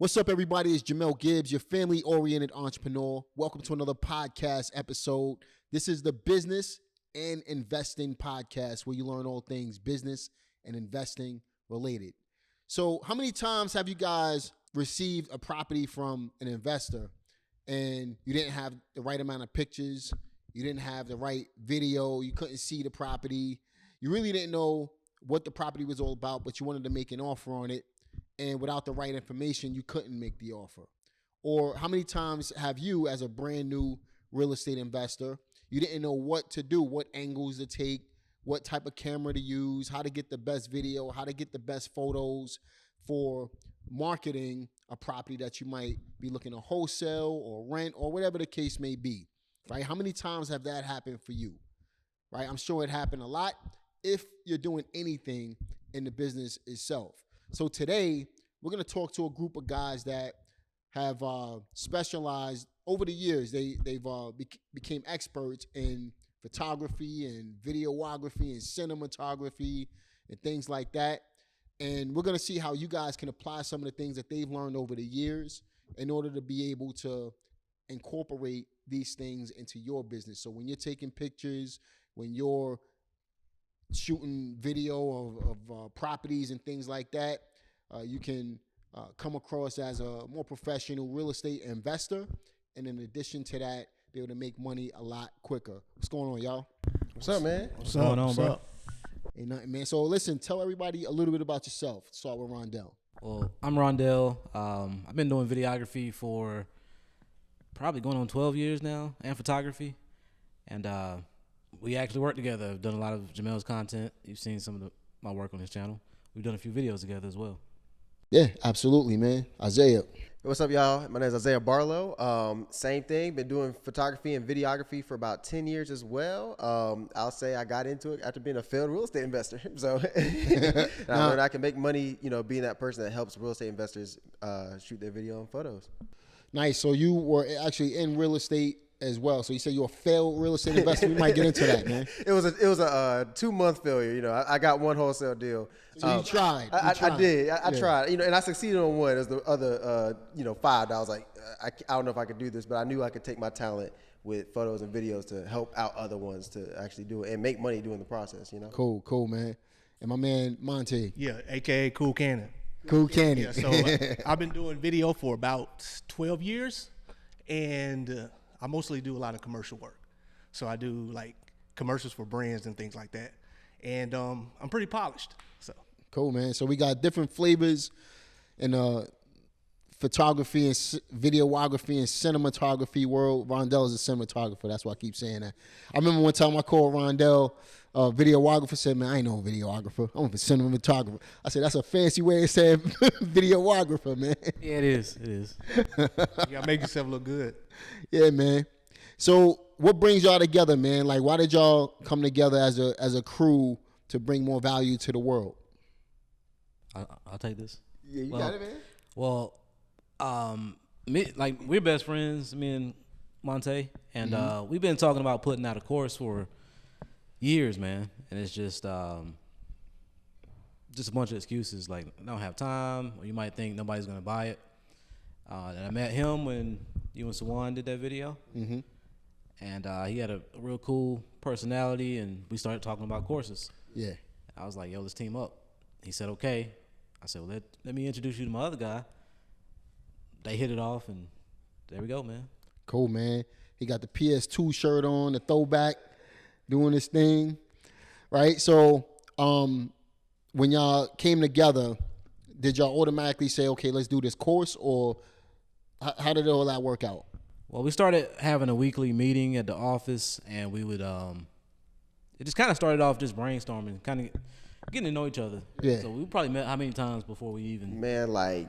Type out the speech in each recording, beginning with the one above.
What's up, everybody? It's Jamel Gibbs, your family-oriented entrepreneur. Welcome to another podcast episode. This is the Business and Investing Podcast, where you learn all things business and investing related. So how many times have you guys received a property from an investor and you didn't have the right amount of pictures, you didn't have the right video, you couldn't see the property, you really didn't know what the property was all about, but you wanted to make an offer on it, and without the right information, you couldn't make the offer? Or how many times have you, as a brand new real estate investor, you didn't know what to do, what angles to take, what type of camera to use, how to get the best video, how to get the best photos for marketing a property that you might be looking to wholesale or rent or whatever the case may be, right? How many times have that happened for you, right? I'm sure it happened a lot if you're doing anything in the business itself. So today, we're going to talk to a group of guys that have specialized over the years. They've became experts in photography and videography and cinematography and things like that. And we're going to see how you guys can apply some of the things that they've learned over the years in order to be able to incorporate these things into your business. So when you're taking pictures, when you're shooting video of properties and things like that, you can come across as a more professional real estate investor. And in addition to that, be able to make money a lot quicker. What's going on, y'all? What's up, man? What's going on, bro? Ain't nothing, man. So listen, tell everybody a little bit about yourself. Start with Rondell. Well, I'm Rondell. I've been doing videography for probably going on 12 years now, and photography. And we actually work together. I've done a lot of Jamel's content. You've seen some of my work on his channel. We've done a few videos together as well. Yeah, absolutely, man. Isaiah. What's up, y'all? My name is Isaiah Barlow. Same thing. Been doing photography and videography for about 10 years as well. I'll say I got into it after being a failed real estate investor. So I learned I can make money, being that person that helps real estate investors shoot their video and photos. Nice. So you were actually in real estate as well. So you said you're a failed real estate investor. We might get into that, man. It was a 2-month failure. I got one wholesale deal. So you tried. I did. I tried. And I succeeded on one. As the other, 5. I was like, I don't know if I could do this, but I knew I could take my talent with photos and videos to help out other ones to actually do it and make money doing the process. Cool, man. And my man Monte. Yeah, aka Cool Cannon. Cool Cannon. Yeah, so I've been doing video for about 12 years, and I mostly do a lot of commercial work. So I do like commercials for brands and things like that. And I'm pretty polished. So cool, man. So we got different flavors in photography and videography and cinematography world. Rondell is a cinematographer. That's why I keep saying that. I remember one time I called Rondell, videographer, said, man, I ain't no videographer. I'm a cinematographer. I said, that's a fancy way of saying videographer, man. Yeah, it is. It is. you gotta make yourself look good. Yeah, man. So what brings y'all together, man? Like, why did y'all come together as a crew to bring more value to the world? I'll take this. Yeah, you got it, man. Well, we're best friends, me and Monte, and we've been talking about putting out a course for years, man. And it's just a bunch of excuses, like I don't have time, or you might think nobody's gonna buy it. And I met him when you and Sawan did that video, and he had a real cool personality, and we started talking about courses. Yeah. I was like, yo, let's team up. He said, okay. I said, well, let me introduce you to my other guy. They hit it off, and there we go, man. Cool, man. He got the PS2 shirt on, the throwback, doing his thing, right? So when y'all came together, did y'all automatically say, okay, let's do this course, or how did all that work out? Well, we started having a weekly meeting at the office, and we would it just kind of started off just brainstorming, kind of getting to know each other. Yeah. So we probably met how many times before we even? Man,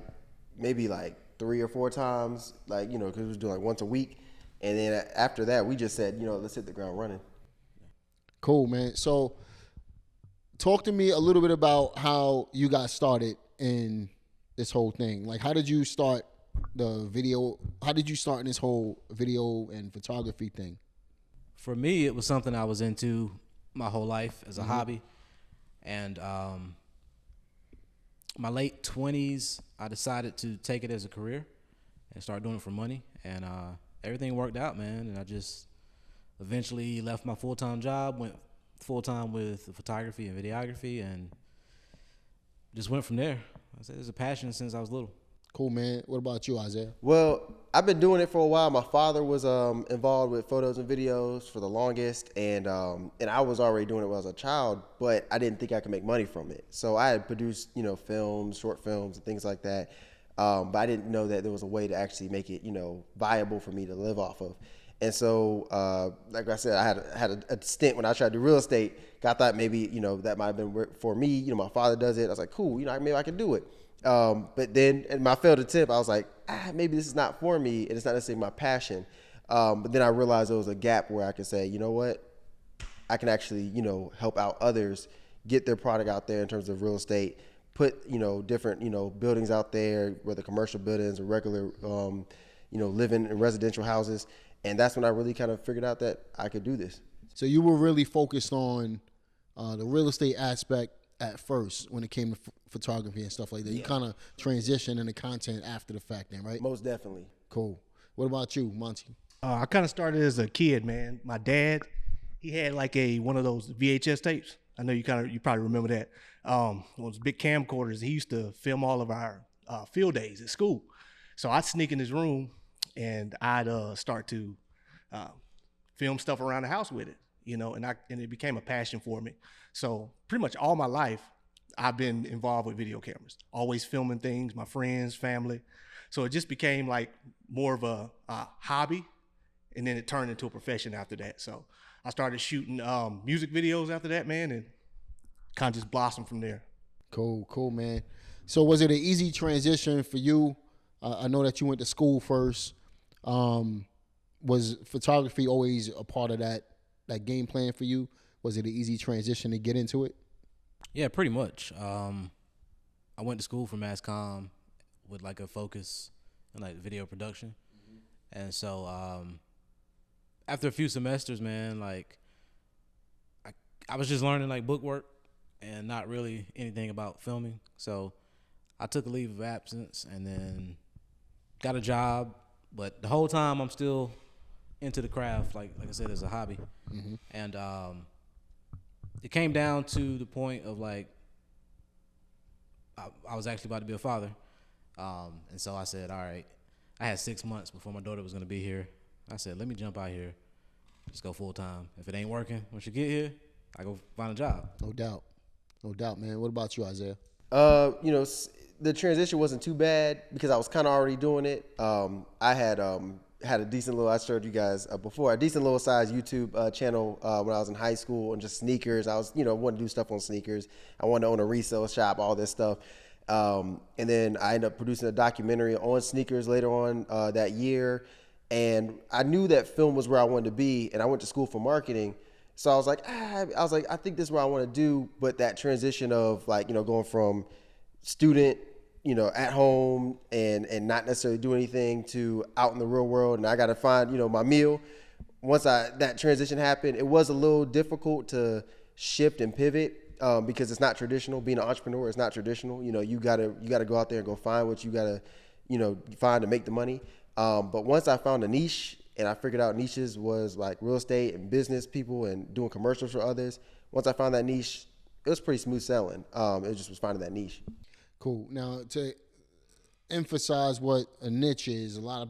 maybe 3 or 4 times, because we was doing once a week. And then after that, we just said, let's hit the ground running. Cool, man. So talk to me a little bit about how you got started in this whole thing. Like, how did you start the video? How did you start in this whole video and photography thing? For me, it was something I was into my whole life as a hobby. And my late 20s, I decided to take it as a career and start doing it for money. And everything worked out, man. And I just eventually left my full-time job, went full-time with photography and videography, and just went from there. I said it's a passion since I was little. Cool, man. What about you, Isaiah? Well, I've been doing it for a while. My father was involved with photos and videos for the longest, and I was already doing it when I was a child, but I didn't think I could make money from it. So I had produced, films, short films, and things like that, but I didn't know that there was a way to actually make it, viable for me to live off of. And so, like I said, I had a stint when I tried to do real estate. I thought maybe, that might have been for me. My father does it. I was like, cool, maybe I can do it. But then in my failed attempt, I was like, maybe this is not for me, and it's not necessarily my passion. But then I realized there was a gap where I could say, you know what, I can actually, help out others get their product out there in terms of real estate, put, different, buildings out there, whether commercial buildings or regular, living in residential houses. And that's when I really kind of figured out that I could do this. So you were really focused on the real estate aspect at first when it came to photography and stuff like that. You kind of transitioned into content after the fact then, right? Most definitely. Cool. What about you, Monty? I kind of started as a kid, man. My dad, he had like one of those VHS tapes. I know you probably remember that. Those big camcorders. He used to film all of our field days at school. So I'd sneak in his room and I'd start to film stuff around the house with it, and it became a passion for me. So pretty much all my life, I've been involved with video cameras, always filming things, my friends, family. So it just became like more of a hobby, and then it turned into a profession after that. So I started shooting music videos after that, man, and kind of just blossomed from there. Cool, man. So was it an easy transition for you? I know that you went to school first. Was photography always a part of that game plan for you? Was it an easy transition to get into it? Yeah, pretty much. I went to school for mass comm with like a focus in like video production. Mm-hmm. And so after a few semesters, man, like I was just learning like book work and not really anything about filming. So I took a leave of absence and then got a job. But the whole time I'm still into the craft, like I said, as a hobby. Mm-hmm. And it came down to the point of like I was actually about to be a father. And so I said, all right, I had 6 months before my daughter was going to be here. I said, let me jump out here, just go full time. If it ain't working, when she get here, I go find a job. No doubt, man. What about you, Isaiah? The transition wasn't too bad because I was kind of already doing it. I had a decent little, I showed you guys before, a decent little size YouTube channel when I was in high school and just sneakers. I was, wanted to do stuff on sneakers. I wanted to own a resale shop, all this stuff. And then I ended up producing a documentary on sneakers later on that year. And I knew that film was where I wanted to be, and I went to school for marketing. So I was like, I think this is what I want to do. But that transition of like, going from student, at home and not necessarily do anything to out in the real world, and I got to find, my meal. Once that transition happened, it was a little difficult to shift and pivot because it's not traditional. Being an entrepreneur is not traditional. You gotta go out there and go find what you gotta, find to make the money. But once I found a niche and I figured out niches was like real estate and business people and doing commercials for others. Once I found that niche, it was pretty smooth selling. It just was finding that niche. Cool. Now, to emphasize what a niche is, a lot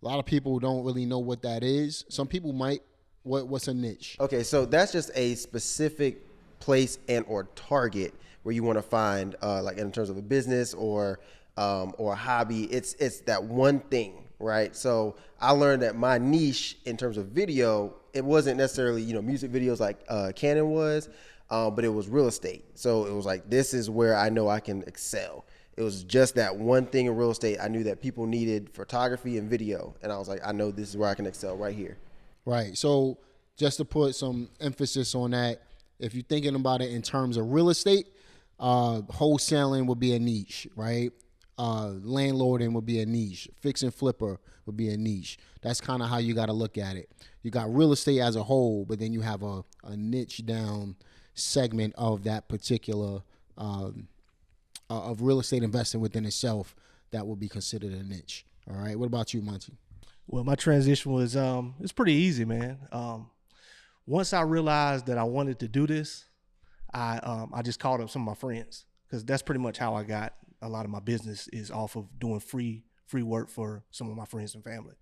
of people don't really know what that is. Some people might. What's a niche? Okay, so that's just a specific place and or target where you want to find, like in terms of a business or a hobby. It's that one thing, right? So I learned that my niche in terms of video, it wasn't necessarily music videos like Canon was. But it was real estate. So it was like, this is where I know I can excel. It was just that one thing in real estate. I knew that people needed photography and video. And I was like, I know this is where I can excel right here. Right. So just to put some emphasis on that, if you're thinking about it in terms of real estate, wholesaling would be a niche, right? Landlording would be a niche. Fix and flipper would be a niche. That's kind of how you got to look at it. You got real estate as a whole, but then you have a niche down segment of that particular of real estate investing within itself that would be considered a niche. All right. What about you, Monty? Well, my transition was it's pretty easy, man. Once I realized that I wanted to do this, I just called up some of my friends, because that's pretty much how I got a lot of my business, is off of doing free work for some of my friends and family.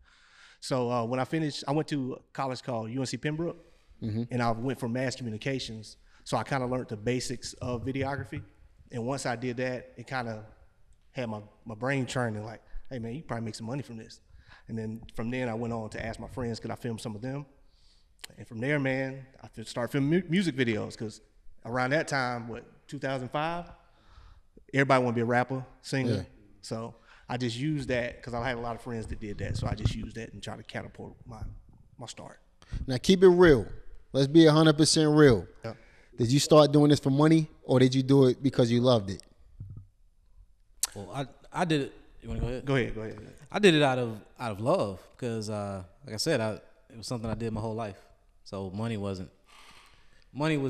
So when I finished, I went to a college called UNC Pembroke, and I went for mass communications. So I kind of learned the basics of videography. And once I did that, it kind of had my brain churning, like, hey man, you probably make some money from this. And then from then I went on to ask my friends, could I film some of them? And from there, man, I started filming music videos, because around that time, 2005, everybody want to be a rapper, singer. Yeah. So I just used that, because I had a lot of friends that did that. So I just used that and tried to catapult my start. Now keep it real. Let's be 100% real. Yeah. Did you start doing this for money, or did you do it because you loved it? Well, I did it. You want to go ahead? Go ahead. I did it out of love, because like I said, it was something I did my whole life. So money was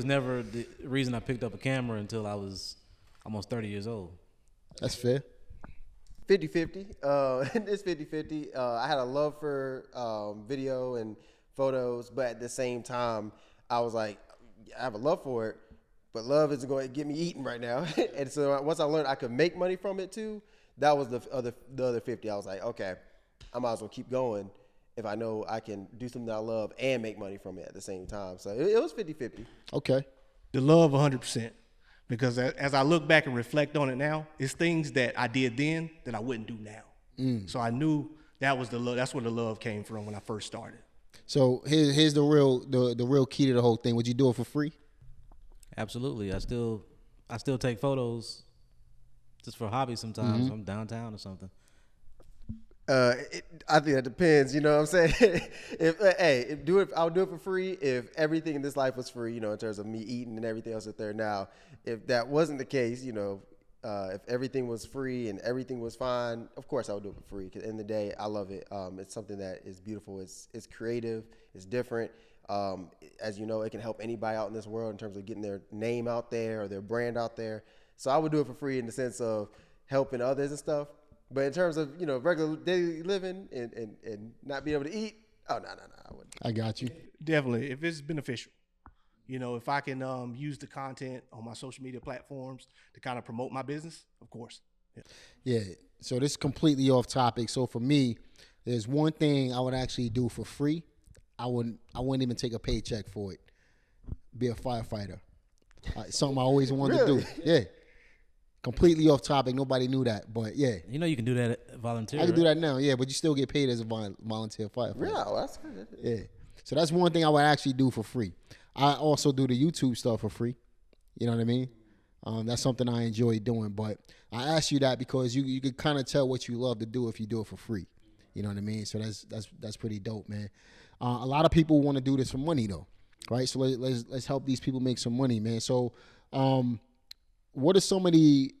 never the reason I picked up a camera until I was almost 30 years old. That's fair. 50-50. It's 50-50. I had a love for video and photos, but at the same time, I was like, I have a love for it, but love isn't going to get me eating right now. And so once I learned I could make money from it too, that was the other 50. I was like, okay, I might as well keep going if I know I can do something I love and make money from it at the same time. So it was 50-50. Okay. The love 100%. Because as I look back and reflect on it now, it's things that I did then that I wouldn't do now. So I knew that was the love. That's where the love came from when I first started. So here's the real key to the whole thing. Would you do it for free? Absolutely. I still take photos just for a hobby sometimes. I'm downtown or something. I think that depends. You know what I'm saying? I'll do it for free if everything in this life was free. You know, in terms of me eating and everything else that's there now. If that wasn't the case, you know, if everything was free and everything was fine, of course I would do it for free. Because at the end of the day, I love it. It's something that is beautiful. It's creative. It's different. As you know, it can help anybody out in this world in terms of getting their name out there or their brand out there. So I would do it for free in the sense of helping others and stuff. But in terms of, you know, regular daily living and not being able to eat, no, I wouldn't. I got you. Definitely, if it's beneficial. You know, if I can use the content on my social media platforms to kind of promote my business, of course. Yeah. So this is completely off topic. So for me, there's one thing I would actually do for free. I wouldn't even take a paycheck for it. Be a firefighter. Something I always wanted to do. Yeah. Completely off topic. Nobody knew that, but yeah. You know you can do that volunteer. I can do that now, yeah, but you still get paid as a volunteer firefighter. Yeah, well, that's good. Yeah. So that's one thing I would actually do for free. I also do the YouTube stuff for free. You know what I mean? That's something I enjoy doing. But I ask you that because you can kind of tell what you love to do if you do it for free. You know what I mean? So that's pretty dope, man. A lot of people want to do this for money though, right? So let's help these people make some money, man. So what are some of the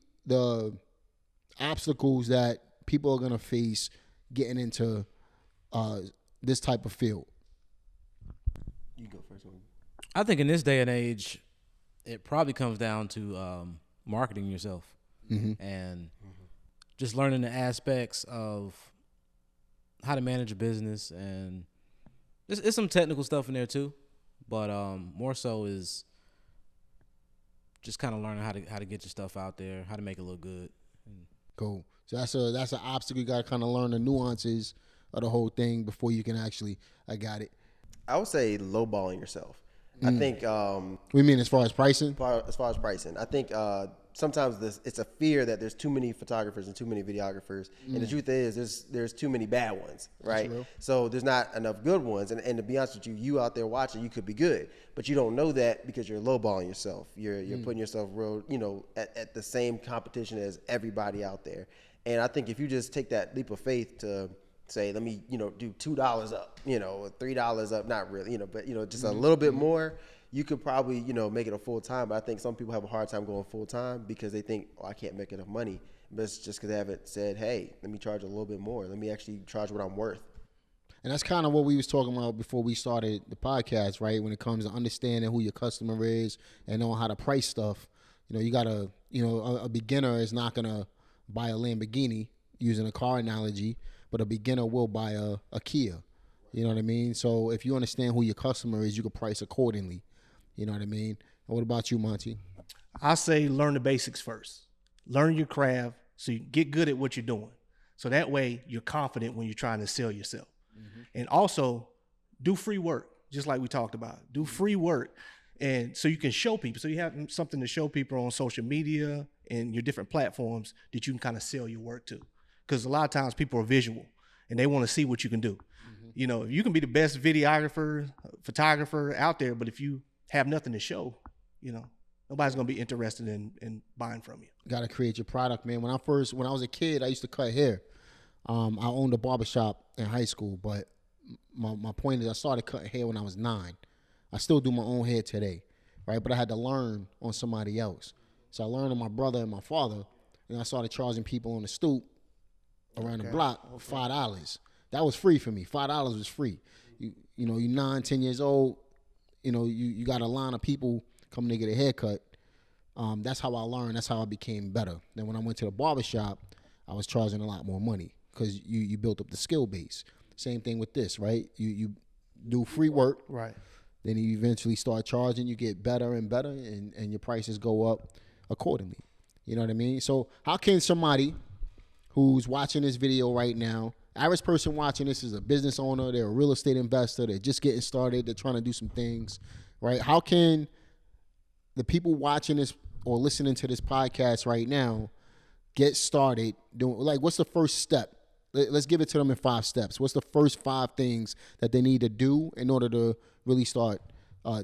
obstacles that people are gonna face getting into this type of field? You go first. I think in this day and age, it probably comes down to marketing yourself and just learning the aspects of how to manage a business, and it's some technical stuff in there too, but more so is just kind of learning how to get your stuff out there, how to make it look good. Cool. So that's an obstacle. You got to kind of learn the nuances of the whole thing before you can actually. I got it. I would say lowballing yourself. I think. We mean as far as pricing? As far as pricing, I think sometimes it's a fear that there's too many photographers and too many videographers, and the truth is there's too many bad ones, right? So there's not enough good ones, and to be honest with you out there watching, you could be good, but you don't know that because you're lowballing yourself. You're putting yourself real, at the same competition as everybody out there. And I think if you just take that leap of faith to say, let me, do $2 up, $3 up, not really, but, just a little bit more, you could probably, make it a full time. But I think some people have a hard time going full time because they think, I can't make enough money. But it's just because they haven't said, hey, let me charge a little bit more. Let me actually charge what I'm worth. And that's kind of what we was talking about before we started the podcast, right? When it comes to understanding who your customer is and knowing how to price stuff, You gotta, a beginner is not gonna buy a Lamborghini, using a car analogy, but a beginner will buy a Kia. You know what I mean? So if you understand who your customer is, you can price accordingly. You know what I mean? And what about you, Monty? I say learn the basics first. Learn your craft so you get good at what you're doing. So that way you're confident when you're trying to sell yourself. Mm-hmm. And also do free work, just like we talked about. Do free work. And so you can show people. So you have something to show people on social media and your different platforms that you can kind of sell your work to. Because a lot of times people are visual and they want to see what you can do. Mm-hmm. If you can be the best videographer, photographer out there, but if you have nothing to show, nobody's going to be interested in buying from you. Got to create your product, man. When I was a kid, I used to cut hair. I owned a barbershop in high school, but my point is I started cutting hair when I was 9. I still do my own hair today, right? But I had to learn on somebody else. So I learned on my brother and my father, and I started charging people on the stoop around the block $5. That was free for me. $5 was free. You're 9, 10 years old. You got a line of people coming to get a haircut. That's how I learned. That's how I became better. Then when I went to the barbershop, I was charging a lot more money because you built up the skill base. Same thing with this, right? You do free work. Right. Then you eventually start charging. You get better and better, and your prices go up accordingly. You know what I mean? So how can somebody who's watching this video right now, average person watching this is a business owner, they're a real estate investor, they're just getting started, they're trying to do some things, right? How can the people watching this or listening to this podcast right now get started doing, what's the first step? Let's give it to them in 5 steps. What's the first 5 things that they need to do in order to really start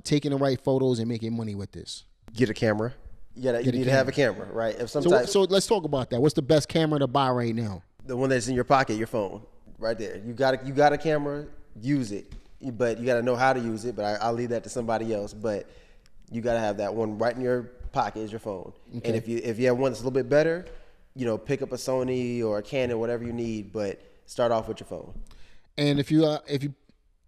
taking the right photos and making money with this? Get a camera. You need to have a camera, right? So let's talk about that. What's the best camera to buy right now? The one that's in your pocket, your phone, right there. You got a camera, use it, but you got to know how to use it. But I'll leave that to somebody else. But you got to have that one right in your pocket is your phone. Okay. And if you have one that's a little bit better, pick up a Sony or a Canon, whatever you need, but start off with your phone. And if you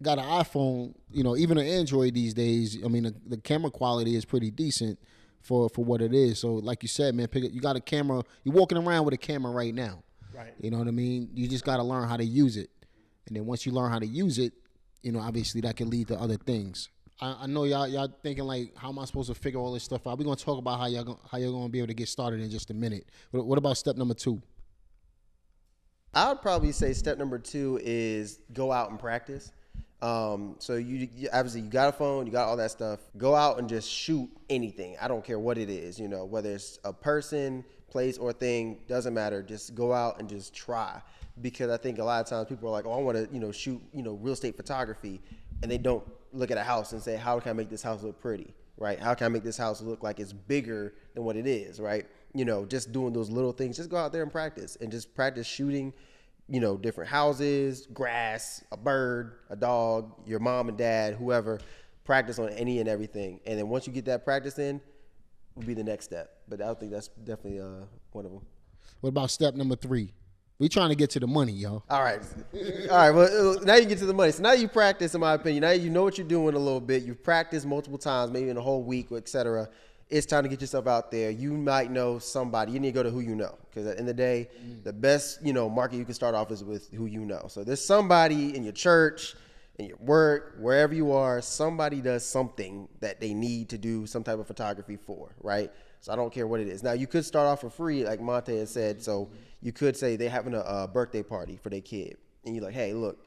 got an iPhone, even an Android these days, I mean, the camera quality is pretty decent for what it is. So like you said, man, you got a camera. You're walking around with a camera right now. Right. You know what I mean? You just got to learn how to use it. And then once you learn how to use it, obviously that can lead to other things. I know y'all thinking like, how am I supposed to figure all this stuff out? We're going to talk about how you're going to be able to get started in just a minute. What about step number 2? I would probably say step number 2 is go out and practice. So you obviously you got a phone, you got all that stuff. Go out and just shoot anything. I don't care what it is, whether it's a person, place, or thing, doesn't matter. Just go out and just try. Because I think a lot of times people are like, oh, I want to, shoot, real estate photography, and they don't look at a house and say, how can I make this house look pretty, right? How can I make this house look like it's bigger than what it is, right? Just doing those little things. Just go out there and practice practice shooting, different houses, grass, a bird, a dog, your mom and dad, whoever. Practice on any and everything. And then once you get that practice in, will be the next step. But I think that's definitely one of them. What about step number 3? We trying to get to the money, y'all. All right. Well, now you get to the money. So now you practice, in my opinion. Now you know what you're doing a little bit. You've practiced multiple times, maybe in a whole week, et cetera. It's time to get yourself out there. You might know somebody. You need to go to who you know. Because at the end of the day, the best, market you can start off is with who you know. So there's somebody in your church, in your work, wherever you are, somebody does something that they need to do some type of photography for, right? So I don't care what it is. Now, you could start off for free, like Monte had said. So you could say they're having a birthday party for their kid. And you're like, hey, look,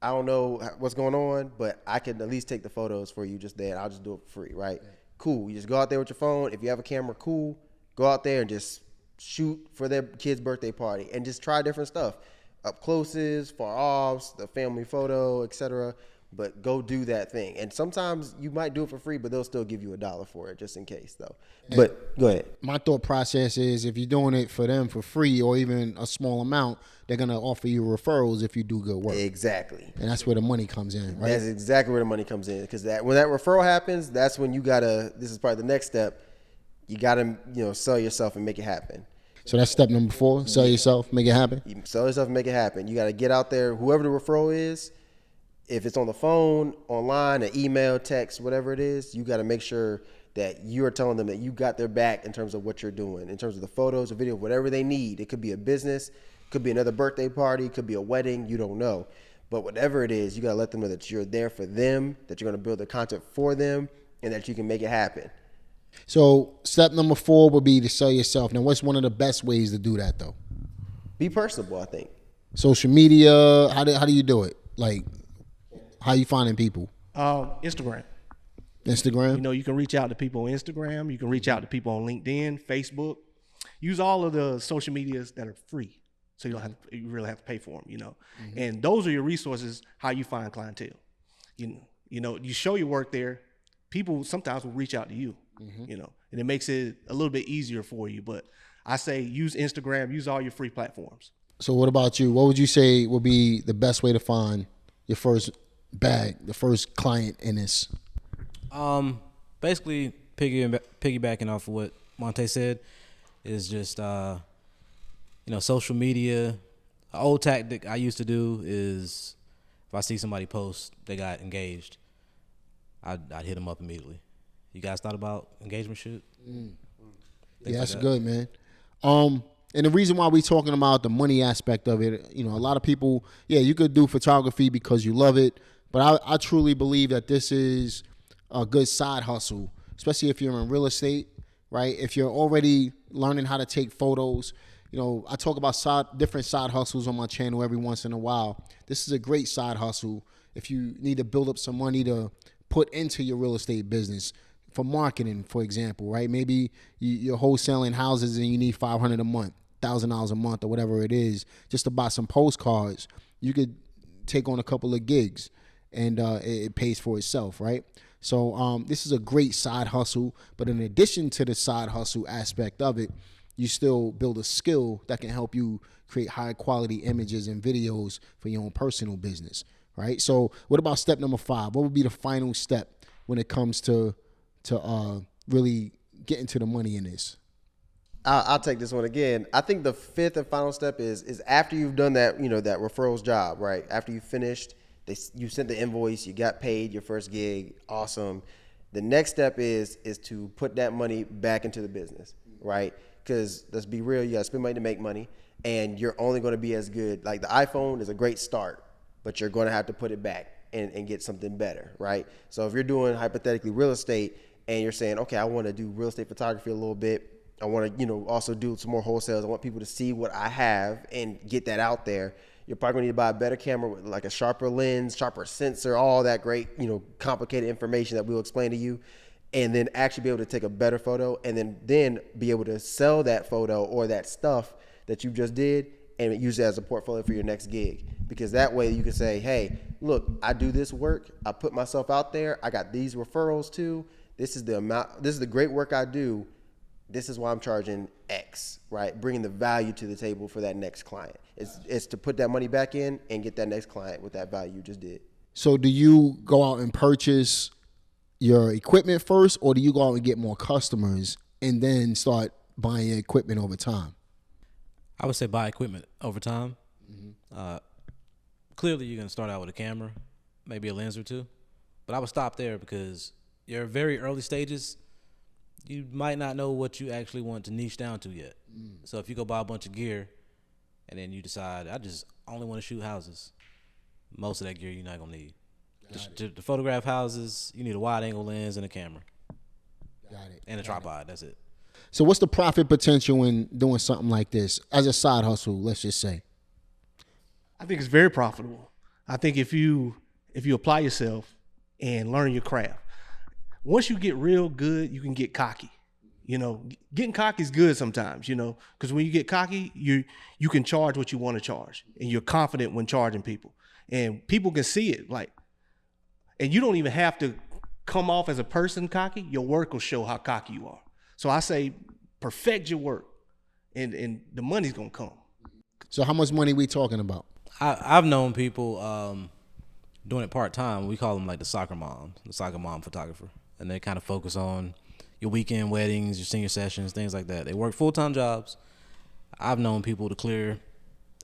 I don't know what's going on, but I can at least take the photos for you just there, and I'll just do it for free, right? Yeah. Cool. You just go out there with your phone. If you have a camera, cool. Go out there and just shoot for their kid's birthday party and just try different stuff. Up closes, far offs, the family photo, etc. But go do that thing. And sometimes you might do it for free, but they'll still give you $1 for it just in case, though. And but go ahead. My thought process is if you're doing it for them for free or even a small amount, they're going to offer you referrals if you do good work. Exactly. And that's where the money comes in, right? That's exactly where the money comes in. Because when that referral happens, that's when you got to, this is probably the next step, you got to, sell yourself and make it happen. So that's step number 4, sell yourself, make it happen? You sell yourself and make it happen. You got to get out there, whoever the referral is, if it's on the phone, online, an email, text, whatever it is, you got to make sure that you're telling them that you got their back in terms of what you're doing, in terms of the photos, the video, whatever they need. It could be a business, could be another birthday party, could be a wedding, you don't know. But whatever it is, you got to let them know that you're there for them, that you're going to build the content for them, and that you can make it happen. So step number 4 would be to sell yourself. Now, what's one of the best ways to do that, though? Be personable, I think. Social media, how do you do it? Like, how you finding people? Instagram. Instagram? You know, you can reach out to people on Instagram. You can reach out to people on LinkedIn, Facebook. Use all of the social medias that are free, so you really have to pay for them. You know, and those are your resources. How you find clientele. You know, you show your work there. People sometimes will reach out to you. You know, and it makes it a little bit easier for you. But I say use Instagram. Use all your free platforms. So what about you? What would you say would be the best way to find your first bag, the first client in this? Basically piggybacking off of what Monte said is just social media. An old tactic I used to do is if I see somebody post they got engaged, I'd hit them up immediately. You guys thought about engagement shoot? Yeah, that's good, man. And the reason why we're talking about the money aspect of it, you know, a lot of people, you could do photography because you love it, but I truly believe that this is a good side hustle, especially if you're in real estate, right? If you're already learning how to take photos, you know, I talk about different side hustles on my channel every once in a while. This is a great side hustle if you need to build up some money to put into your real estate business. For marketing, for example, right? Maybe you're wholesaling houses and you need $500 a month, $1,000 a month, or whatever it is, just to buy some postcards. You could take on a couple of gigs, and it pays for itself, right? So this is a great side hustle. But in addition to the side hustle aspect of it, you still build a skill that can help you create high quality images and videos for your own personal business, right? So what about step number 5? What would be the final step when it comes to really get into the money in this? I'll take this one again. I think the 5th and final step is after you've done that, that referrals job, right? After you finished, you sent the invoice, you got paid your first gig, awesome. The next step is to put that money back into the business, right? Because let's be real, you got to spend money to make money, and you're only going to be as good. Like the iPhone is a great start, but you're going to have to put it back and get something better, right? So if you're doing hypothetically real estate, and you're saying, okay, I want to do real estate photography a little bit. I want to, also do some more wholesales. I want people to see what I have and get that out there. You're probably going to need to buy a better camera with like a sharper lens, sharper sensor, all that great, complicated information that we'll explain to you. And then actually be able to take a better photo and then be able to sell that photo or that stuff that you just did and use it as a portfolio for your next gig. Because that way you can say, hey, look, I do this work. I put myself out there. I got these referrals too. This is the amount. This is the great work I do. This is why I'm charging X, right? Bringing the value to the table for that next client. It's to put that money back in and get that next client with that value you just did. So do you go out and purchase your equipment first, or do you go out and get more customers and then start buying your equipment over time? I would say buy equipment over time. Clearly, you're going to start out with a camera, maybe a lens or two. But I would stop there because your very early stages, you might not know what you actually want to niche down to yet. So if you go buy a bunch of gear and then you decide, I just only want to shoot houses, most of that gear you're not going to need. To photograph houses, you need a wide angle lens and a camera. Got it. And a tripod, that's it. So what's the profit potential in doing something like this as a side hustle, let's just say? I think it's very profitable. I think if you apply yourself and learn your craft, once you get real good, you can get cocky. Getting cocky is good sometimes, because when you get cocky, you can charge what you want to charge, and you're confident when charging people, and people can see it. And you don't even have to come off as a person cocky. Your work will show how cocky you are. So I say, perfect your work, and the money's gonna come. So how much money we talking about? I've known people doing it part time. We call them like the soccer mom photographer, and they kind of focus on your weekend weddings, your senior sessions, things like that. They work full-time jobs. I've known people to clear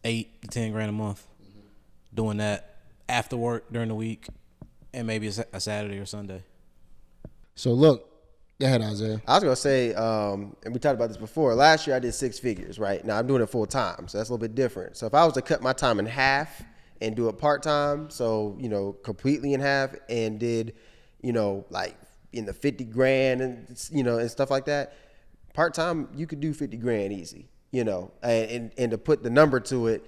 $8,000 to $10,000 a month doing that after work during the week, and maybe a Saturday or Sunday. So look, Go ahead, Isaiah. I was gonna say, and we talked about this before. Last year I did 6 figures, right? Now I'm doing it full time, so that's a little bit different. So if I was to cut my time in half and do it part time, so completely in half, and did, like in the 50 grand and and stuff like that, part time you could do 50 grand easy, and to put the number to it,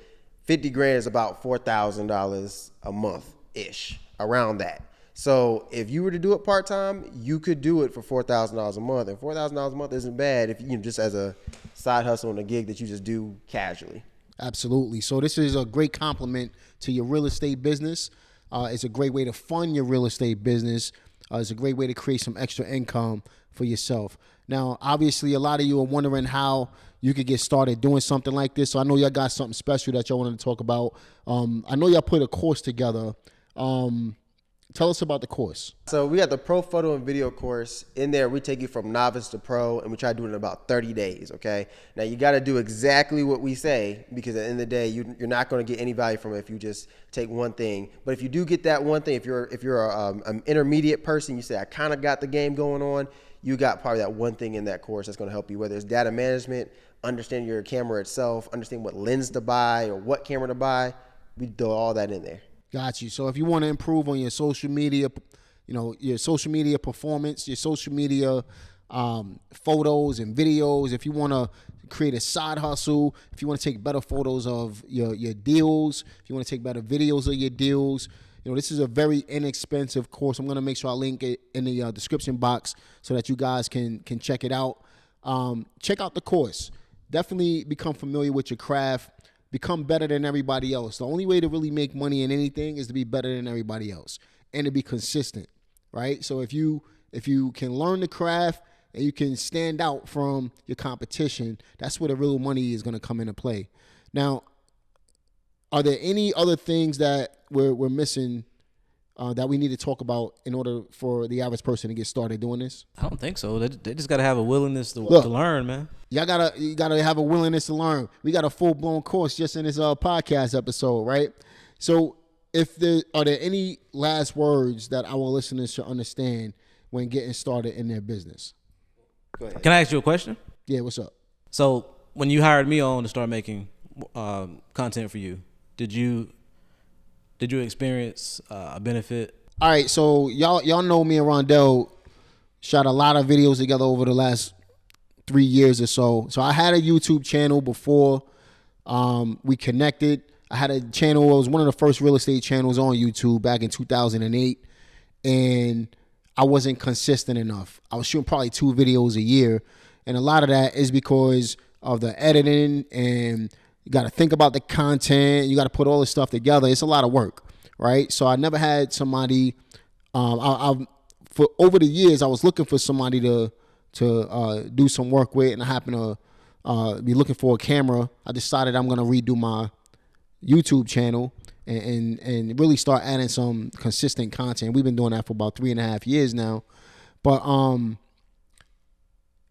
50 grand is about $4,000 a month ish, around that. So if you were to do it part-time, you could do it for $4,000 a month. And $4,000 a month isn't bad if you just as a side hustle and a gig that you just do casually. Absolutely. So this is a great compliment to your real estate business. It's a great way to fund your real estate business. It's a great way to create some extra income for yourself. Now, obviously, a lot of you are wondering how you could get started doing something like this. So I know y'all got something special that y'all wanted to talk about. I know y'all put a course together. Tell us about the course. So we got the pro photo and video course. In there, we take you from novice to pro, and we try to do it in about 30 days, okay? Now, you got to do exactly what we say, because at the end of the day, you're not going to get any value from it if you just take one thing. But if you do get that one thing, if you're an intermediate person, you say, I kind of got the game going on, you got probably that one thing in that course that's going to help you, whether it's data management, understand your camera itself, understand what lens to buy or what camera to buy. We do all that in there. Got you. So if you want to improve on your social media, your social media performance, your social media photos and videos, if you want to create a side hustle, if you want to take better photos of your deals, if you want to take better videos of your deals, this is a very inexpensive course. I'm going to make sure I link it in the description box so that you guys can check it out. Check out the course. Definitely become familiar with your craft. Become better than everybody else. The only way to really make money in anything is to be better than everybody else and to be consistent, right? So if you can learn the craft and you can stand out from your competition, that's where the real money is going to come into play. Now, are there any other things that we're missing that we need to talk about in order for the average person to get started doing this? I don't think so. They just got to have a willingness to learn, man. You gotta have a willingness to learn. We got a full-blown course just in this podcast episode, right? So are there any last words that our listeners should understand when getting started in their business? Go ahead. Can I ask you a question? Yeah, what's up? So when you hired me on to start making content for you, did you experience a benefit? All right, so y'all know me and Rondell shot a lot of videos together over the last 3 years or so. So I had a YouTube channel before we connected. I had a channel. It was one of the first real estate channels on YouTube back in 2008, and I wasn't consistent enough. I was shooting probably 2 videos a year, and a lot of that is because of the editing, and you got to think about the content. You got to put all this stuff together. It's a lot of work, right? So I never had somebody. For over the years, I was looking for somebody to do some work with, and I happen to be looking for a camera. I decided I'm going to redo my YouTube channel and really start adding some consistent content. We've been doing that for about 3.5 years now. But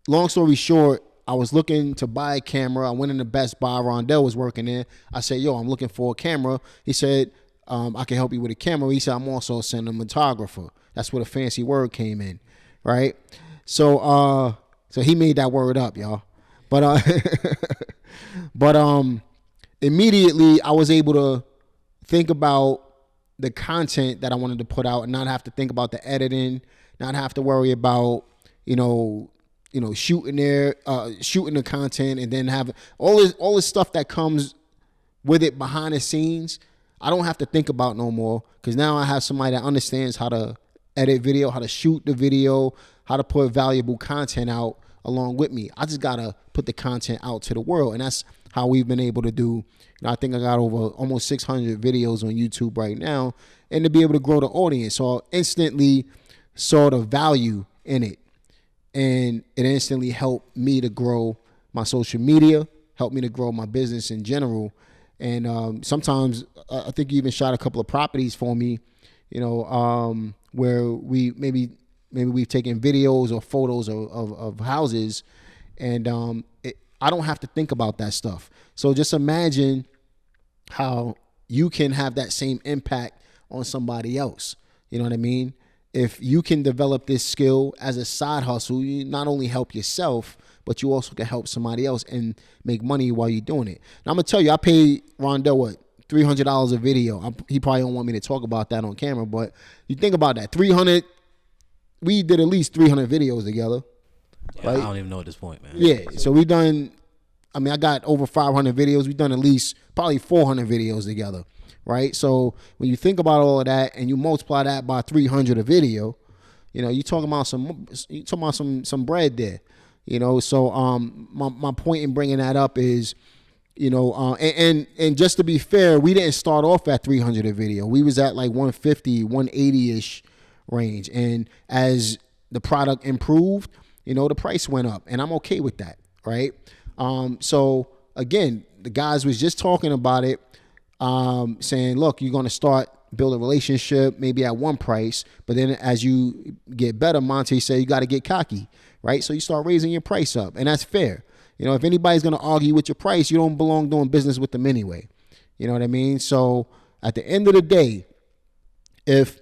long story short, I was looking to buy a camera. I went into Best Buy. Rondell was working there. I said, yo, I'm looking for a camera. He said, I can help you with a camera. He said, I'm also a cinematographer. That's where the fancy word came in, right? So he made that word up, y'all. But immediately I was able to think about the content that I wanted to put out and not have to think about the editing, not have to worry about, shooting the content, and then have all this stuff that comes with it behind the scenes. I don't have to think about no more, because now I have somebody that understands how to edit video, how to shoot the video, how to put valuable content out along with me. I just gotta put the content out to the world, and that's how we've been able to do. I think I got over almost 600 videos on YouTube right now, and to be able to grow the audience. So I instantly saw the value in it, and it instantly helped me to grow my social media, helped me to grow my business in general. And sometimes I think you even shot a couple of properties for me, where we maybe we've taken videos or photos of houses, and I don't have to think about that stuff. So just imagine how you can have that same impact on somebody else. You know what I mean? if you can develop this skill as a side hustle, you not only help yourself, but you also can help somebody else and make money while you're doing it. Now, I'm going to tell you, I paid Rondell, what, $300 a video. He probably don't want me to talk about that on camera, but you think about that. 300, we did at least 300 videos together. Yeah, right? I don't even know at this point, man. Yeah, so we done, I mean, I got over 500 videos. We've done at least probably 400 videos together, right? So when you think about all of that and you multiply that by 300 a video, you know, you're talking about some bread there, you know. So my point in bringing that up is, you know, and just to be fair, we didn't start off at 300 a video. We was at like 150, 180-ish range. And as the product improved, you know, the price went up, and I'm okay with that, right? So again, the guys was just talking about it, saying, look, you're going to start build a relationship maybe at one price, but then as you get better, Monte said you got to get cocky, right? So you start raising your price up, and that's fair. You know, if anybody's going to argue with your price, you don't belong doing business with them anyway. You know what I mean? So at the end of the day, if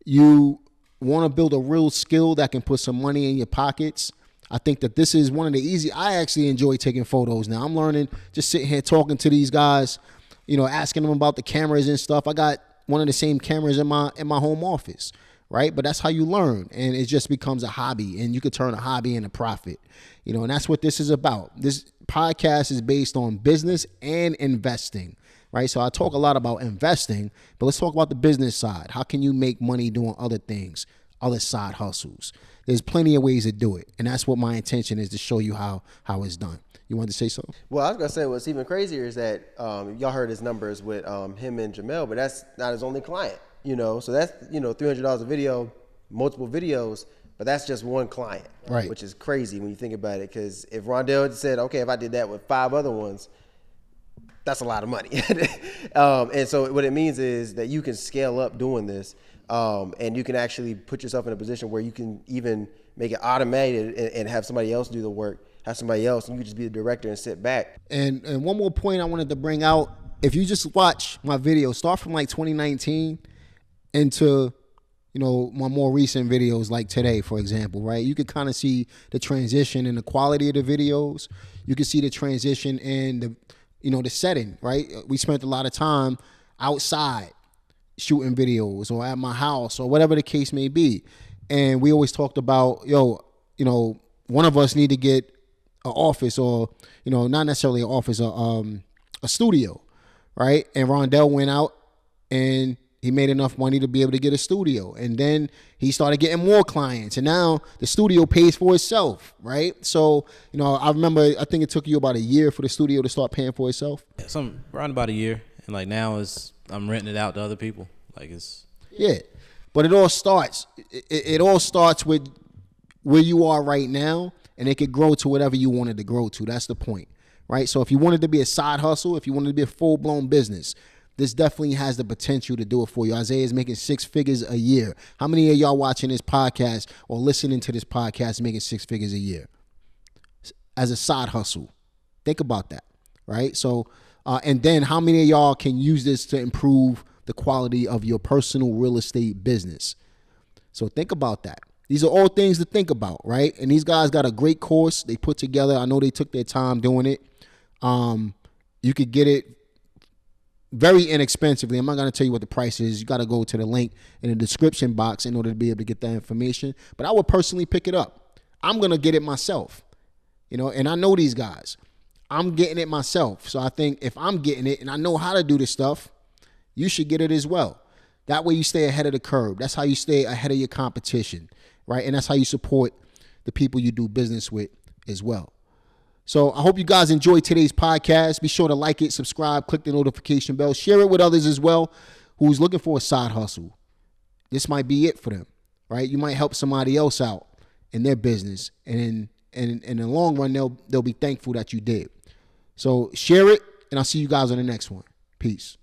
you want to build a real skill that can put some money in your pockets, I think that this is one of the easy. I actually enjoy taking photos now. I'm learning, just sitting here talking to these guys, you know, asking them about the cameras and stuff. I got one of the same cameras in my home office, right? But that's how you learn, and it just becomes a hobby, and you could turn a hobby into profit, you know, and that's what this is about. This podcast is based on business and investing, right? So I talk a lot about investing, but let's talk about the business side. How can you make money doing other things, other side hustles? There's plenty of ways to do it, and that's what my intention is, to show you how it's done. You wanted to say something? Well, I was going to say what's even crazier is that y'all heard his numbers with him and Jamel, but that's not his only client, you know. So that's, you know, $300 a video, multiple videos, but that's just one client, right? Which is crazy when you think about it, because if Rondell said, okay, if I did that with 5 other ones, that's a lot of money. And so what it means is that you can scale up doing this, and you can actually put yourself in a position where you can even make it automated and have somebody else do the work, have somebody else, and you can just be the director and sit back. And one more point I wanted to bring out, if you just watch my video, start from like 2019 into, you know, my more recent videos like today, for example, right? You could kind of see the transition in the quality of the videos. You can see the transition in the, you know, the setting, right? We spent a lot of time outside shooting videos or at my house or whatever the case may be. And we always talked about, you know, one of us need to get an office, or, you know, not necessarily an office, a studio, right? And Rondell went out and he made enough money to be able to get a studio. And then he started getting more clients, and now the studio pays for itself, right? So, you know, I remember, I think it took you about a year for the studio to start paying for itself. Yeah, around about a year, and like now I'm renting it out to other people. Like it's, yeah, but it all starts. It all starts with where you are right now, and it could grow to whatever you wanted to grow to. That's the point, right? So if you wanted to be a side hustle, if you wanted to be a full-blown business, this definitely has the potential to do it for you. Isaiah is making 6 figures a year. How many of y'all watching this podcast or listening to this podcast making 6 figures a year as a side hustle? Think about that, right? So, and then how many of y'all can use this to improve the quality of your personal real estate business? So think about that. These are all things to think about, right? And these guys got a great course they put together. I know they took their time doing it. You could get it very inexpensively. I'm not going to tell you what the price is. You got to go to the link in the description box in order to be able to get that information. But I would personally pick it up. I'm going to get it myself, you know, and I know these guys. I'm getting it myself. So I think if I'm getting it and I know how to do this stuff, you should get it as well. That way you stay ahead of the curve. That's how you stay ahead of your competition, right? And that's how you support the people you do business with as well. So I hope you guys enjoyed today's podcast. Be sure to like it, subscribe, click the notification bell, share it with others as well who's looking for a side hustle. This might be it for them, right? You might help somebody else out in their business, and in the long run, they'll be thankful that you did. So share it, and I'll see you guys on the next one. Peace.